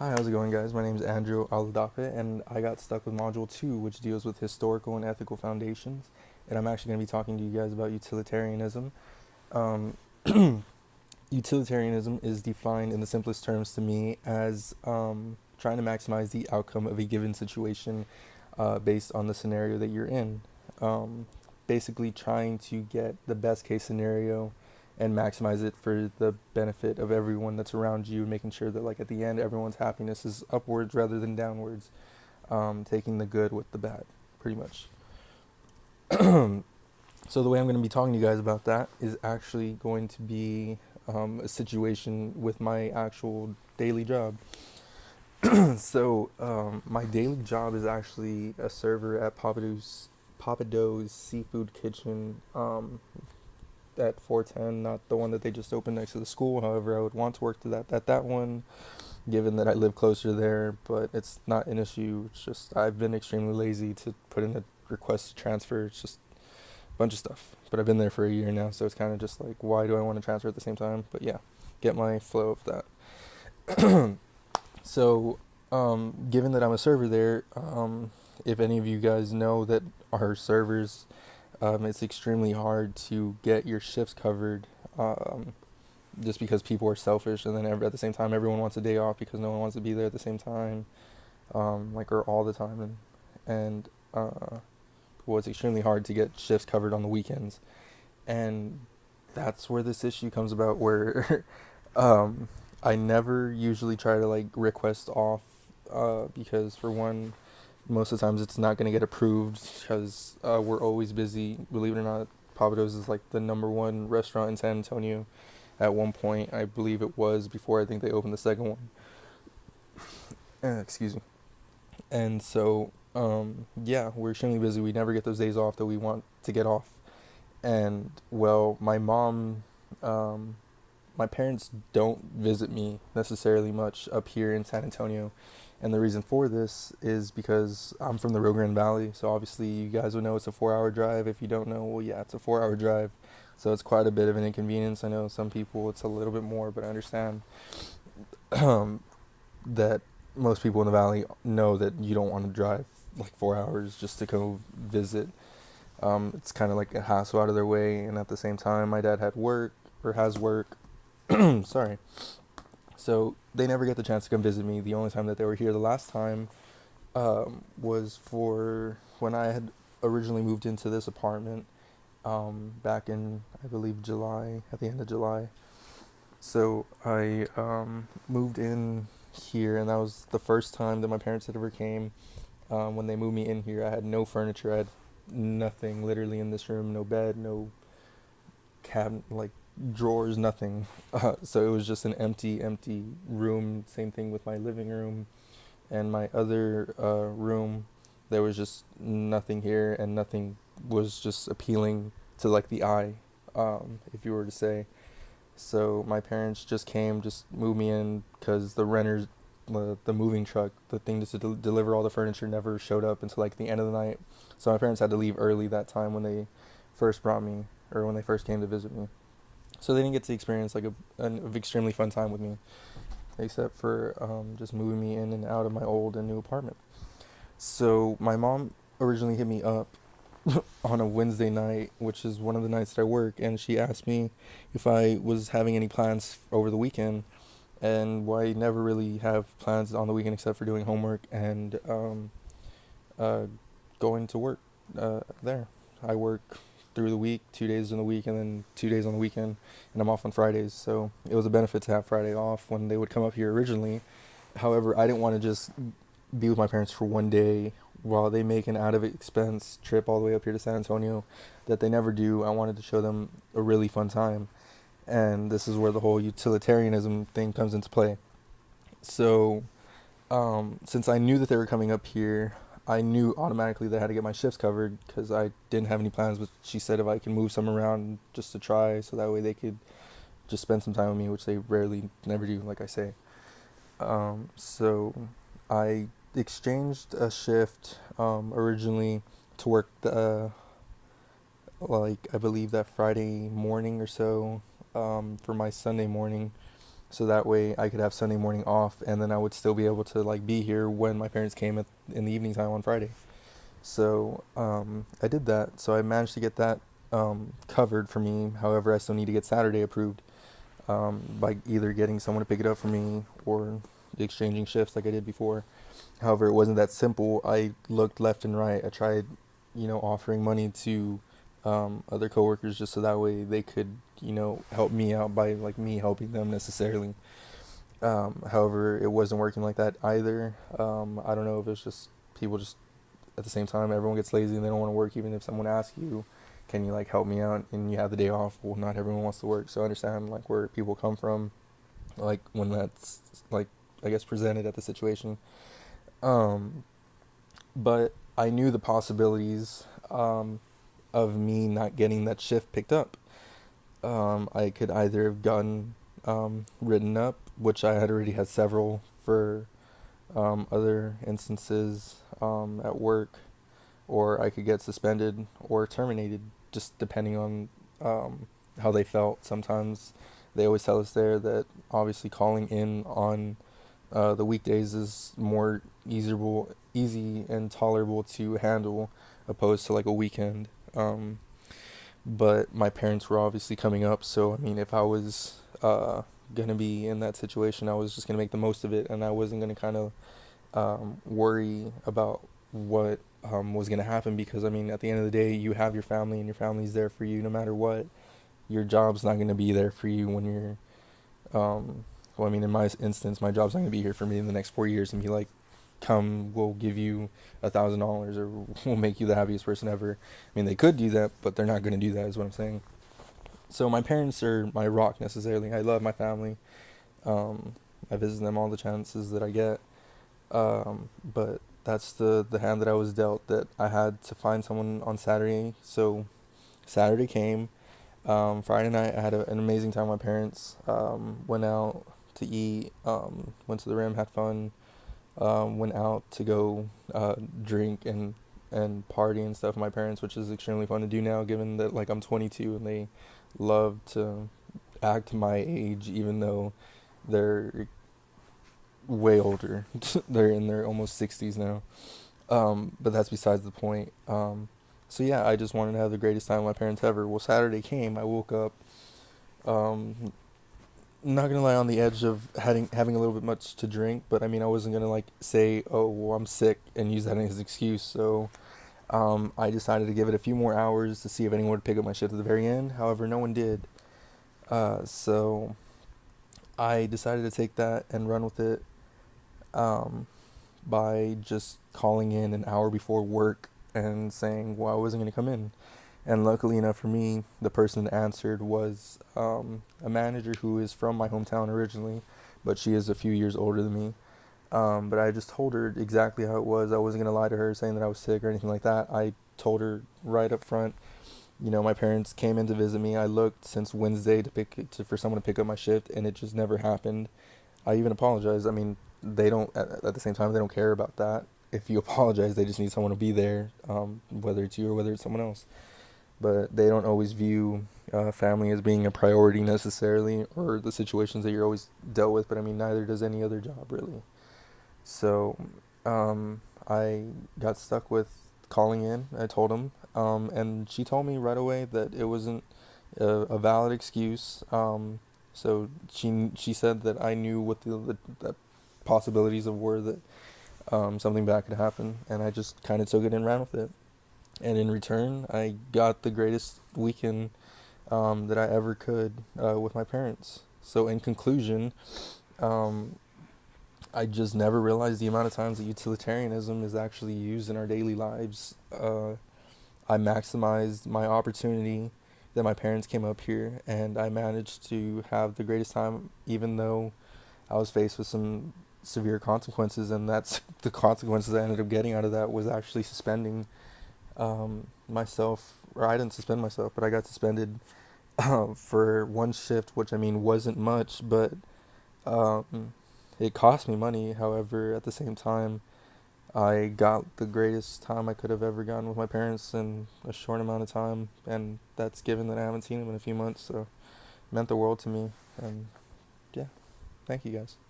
Hi, how's it going, guys? My name is Andrew Aladape, and I got stuck with Module 2, which deals with historical and ethical foundations. And I'm actually going to be talking to you guys about utilitarianism. Um, Utilitarianism is defined in the simplest terms to me as trying to maximize the outcome of a given situation based on the scenario that you're in. Um, Basically, trying to get the best case scenario and maximize it for the benefit of everyone that's around you, making sure that, like, at the end, everyone's happiness is upwards rather than downwards, taking the good with the bad, pretty much. So the way I'm going to be talking to you guys about that is actually going to be a situation with my actual daily job. My daily job is actually a server at Papado's Seafood Kitchen at 410, not the one that they just opened next to the school. However, I would want to work to that one, given that I live closer there. But it's not an issue. It's just I've been extremely lazy to put in a request to transfer. It's just a bunch of stuff. But I've been there for a year now, so it's kind of just like, why do I want to transfer at the same time? But yeah, get my flow of that. So, given that I'm a server there, if any of you guys know that our servers, it's extremely hard to get your shifts covered, just because people are selfish, and then at the same time, everyone wants a day off because no one wants to be there at the same time, or all the time, and well, it's extremely hard to get shifts covered on the weekends, and that's where this issue comes about, where um, I never usually try to like request off, because for one, most of the times it's not going to get approved because we're always busy. Believe it or not, Papados is like the number one restaurant in San Antonio. At one point, I believe it was before I think they opened the second one. Excuse me. And so, yeah, we're extremely busy. We never get those days off that we want to get off. And well, um, my parents don't visit me necessarily much up here in San Antonio. And the reason for this is because I'm from the Rio Grande Valley. So obviously, you guys would know it's a 4 hour drive. If you don't know, well, yeah, it's a 4 hour drive. So it's quite a bit of an inconvenience. I know some people it's a little bit more, but I understand that most people in the valley know that you don't want to drive like 4 hours just to go visit. It's kind of like a hassle out of their way. And at the same time, my dad had work or has work. Sorry. So they never get the chance to come visit me. The only time that they were here the last time was for when I had originally moved into this apartment, back in, I believe, July, at the end of July. So I moved in here, and that was the first time that my parents had ever came. When they moved me in here, I had no furniture. I had nothing literally in this room, no bed, no cabinet, like drawers, nothing. So it was just an empty room. Same thing with my living room and my other room. There was just nothing here, and nothing was just appealing to like the eye, if you were to say. So my parents just came, just moved me in because the renters, the moving truck, the thing to deliver all the furniture never showed up until like the end of the night. So my parents had to leave early that time when they first brought me, or when they first came to visit me. So they didn't get to experience like an extremely fun time with me, except for just moving me in and out of my old and new apartment. So my mom originally hit me up on a Wednesday night, which is one of the nights that I work, and she asked me if I was having any plans over the weekend. And well, I never really have plans on the weekend except for doing homework and uh, going to work there. I work through the week, 2 days in the week, and then 2 days on the weekend, and I'm off on Fridays. So it was a benefit to have Friday off when they would come up here originally. However, I didn't want to just be with my parents for one day while they make an out of expense trip all the way up here to San Antonio that they never do. I wanted to show them a really fun time. And this is where the whole utilitarianism thing comes into play. So, since I knew that they were coming up here, I knew automatically that I had to get my shifts covered because I didn't have any plans. But she said if I can move some around just to try, so that way they could just spend some time with me, which they rarely, never do, like I say. So I exchanged a shift originally to work like I believe that Friday morning or so, for my Sunday morning, so that way I could have Sunday morning off, and then I would still be able to like be here when my parents came in the evening time on Friday. So I did that. So I managed to get that covered for me. However, I still need to get Saturday approved by either getting someone to pick it up for me or exchanging shifts like I did before. However, it wasn't that simple. I looked left and right. I tried, offering money to other coworkers just so that way they could, help me out by like me helping them necessarily. However, it wasn't working like that either. I don't know if it's just people just at the same time everyone gets lazy and they don't want to work even if someone asks you, can you like help me out and you have the day off. Well, not everyone wants to work, so I understand like where people come from, like when that's like I guess presented at the situation. um but I knew the possibilities of me not getting that shift picked up. I could either have gotten written up, which I had already had several for other instances at work, or I could get suspended or terminated, just depending on how they felt. Sometimes they always tell us there that obviously calling in on the weekdays is more easy and tolerable to handle, opposed to like a weekend. But my parents were obviously coming up, so I mean, if I was gonna be in that situation, I was just gonna make the most of it, and I wasn't gonna kind of worry about what was going to happen, because I mean at the end of the day you have your family and your family's there for you no matter what. Your job's not going to be there for you when you're well, I mean in my instance my job's not going to be here for me in the next 4 years and be like, come, we'll give you $1,000 or we'll make you the happiest person ever. I mean they could do that, but they're not going to do that is what I'm saying. So my parents are my rock necessarily. I love my family. I visit them all the chances that I get. But that's the hand that I was dealt, that I had to find someone on Saturday. So Saturday came. Friday night I had an amazing time with my parents. Went out to eat. Went to the Rim, had fun. Went out to go drink and party and stuff with my parents, which is extremely fun to do now, given that like I'm 22 and they love to act my age, even though they're way older. They're in their almost 60s now. But that's besides the point. So yeah, I just wanted to have the greatest time with my parents ever. Well, Saturday came. I woke up, um, not gonna lie, on the edge of having a little bit much to drink. But I mean, I wasn't gonna like say, oh, well, I'm sick and use that as an excuse. So I decided to give it a few more hours to see if anyone would pick up my shift at the very end. However, no one did. So I decided to take that and run with it. Um, by just calling in an hour before work and saying, well, I wasn't going to come in. And luckily enough for me, the person that answered was a manager who is from my hometown originally, but she is a few years older than me. But I just told her exactly how it was. I wasn't going to lie to her saying that I was sick or anything like that. I told her right up front, my parents came in to visit me. I looked since Wednesday for someone to pick up my shift, and it just never happened. I even apologized. I mean, they don't at the same time they don't care about that. If you apologize, they just need someone to be there, whether it's you or whether it's someone else. But they don't always view family as being a priority necessarily, or the situations that you're always dealt with. But I mean, neither does any other job really. So I got stuck with calling in. I told them, and she told me right away that it wasn't a valid excuse. So she said that I knew what the possibilities of were that something bad could happen, and I just kind of took it and ran with it. And in return, I got the greatest weekend that I ever could with my parents. So in conclusion, um, I just never realized the amount of times that utilitarianism is actually used in our daily lives. I maximized my opportunity that my parents came up here, and I managed to have the greatest time, even though I was faced with some severe consequences, and that's the consequences I ended up getting out of that was actually suspending myself, or I didn't suspend myself, but I got suspended for one shift, which I mean wasn't much, but um, it cost me money. However, at the same time, I got the greatest time I could have ever gotten with my parents in a short amount of time, and that's given that I haven't seen them in a few months, so it meant the world to me, and yeah. Thank you guys.